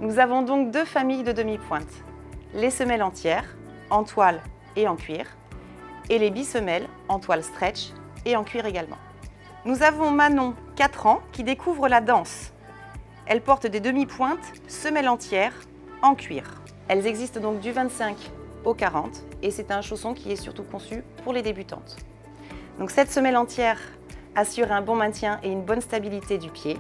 Nous avons donc deux familles de demi-pointes. Les semelles entières, en toile et en cuir, et les bisemelles en toile stretch et en cuir également. Nous avons Manon, 4 ans, qui découvre la danse. Elle porte des demi-pointes, semelles entières, en cuir. Elles existent donc du 25 au 40 et c'est un chausson qui est surtout conçu pour les débutantes. Donc cette semelle entière assure un bon maintien et une bonne stabilité du pied.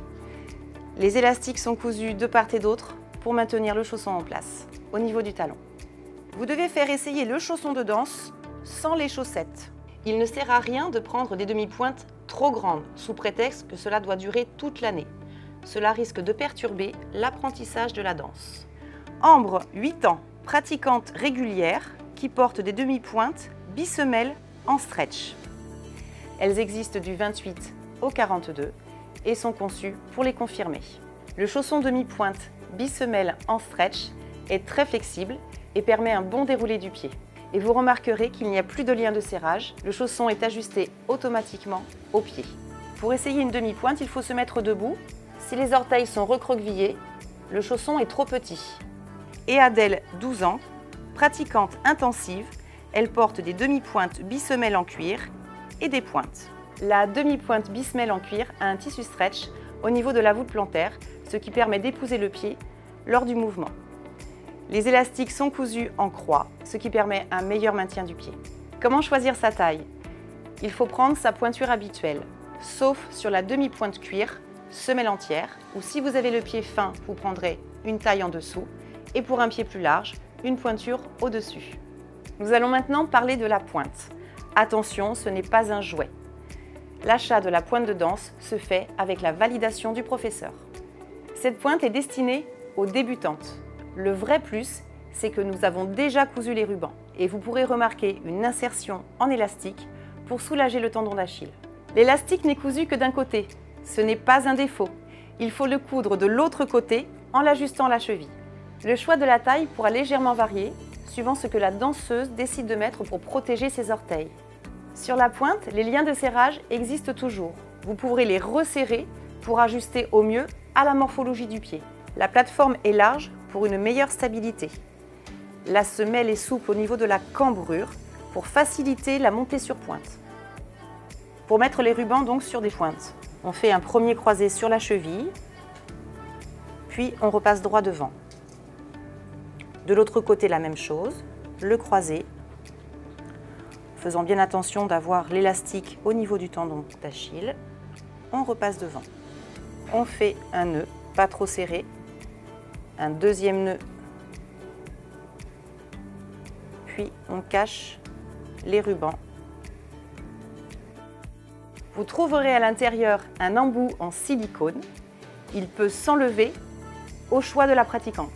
Les élastiques sont cousus de part et d'autre pour maintenir le chausson en place, au niveau du talon. Vous devez faire essayer le chausson de danse sans les chaussettes. Il ne sert à rien de prendre des demi-pointes trop grandes, sous prétexte que cela doit durer toute l'année. Cela risque de perturber l'apprentissage de la danse. Ambre, 8 ans, pratiquante régulière, qui porte des demi-pointes bisemelles en stretch. Elles existent du 28 au 42 et sont conçues pour les confirmer. Le chausson demi-pointe bisemelle en stretch est très flexible et permet un bon déroulé du pied. Et vous remarquerez qu'il n'y a plus de lien de serrage, le chausson est ajusté automatiquement au pied. Pour essayer une demi-pointe, il faut se mettre debout. Si les orteils sont recroquevillés, le chausson est trop petit. Et Adèle, 12 ans, pratiquante intensive, elle porte des demi-pointes bisemelles en cuir et des pointes. La demi-pointe bisemelle en cuir a un tissu stretch au niveau de la voûte plantaire, ce qui permet d'épouser le pied lors du mouvement. Les élastiques sont cousus en croix, ce qui permet un meilleur maintien du pied. Comment choisir sa taille? Il faut prendre sa pointure habituelle, sauf sur la demi-pointe cuir, semelle entière, ou si vous avez le pied fin, vous prendrez une taille en dessous, et pour un pied plus large, une pointure au-dessus. Nous allons maintenant parler de la pointe. Attention, ce n'est pas un jouet. L'achat de la pointe de danse se fait avec la validation du professeur. Cette pointe est destinée aux débutantes. Le vrai plus, c'est que nous avons déjà cousu les rubans et vous pourrez remarquer une insertion en élastique pour soulager le tendon d'Achille. L'élastique n'est cousu que d'un côté. Ce n'est pas un défaut. Il faut le coudre de l'autre côté en l'ajustant à la cheville. Le choix de la taille pourra légèrement varier suivant ce que la danseuse décide de mettre pour protéger ses orteils. Sur la pointe, les liens de serrage existent toujours. Vous pourrez les resserrer pour ajuster au mieux à la morphologie du pied. La plateforme est large pour une meilleure stabilité. La semelle est souple au niveau de la cambrure pour faciliter la montée sur pointe. Pour mettre les rubans donc sur des pointes, on fait un premier croisé sur la cheville, puis on repasse droit devant. De l'autre côté, la même chose, le croisé, faisant bien attention d'avoir l'élastique au niveau du tendon d'Achille. On repasse devant. On fait un nœud, pas trop serré, un deuxième nœud, puis on cache les rubans. Vous trouverez à l'intérieur un embout en silicone. Il peut s'enlever au choix de la pratiquante.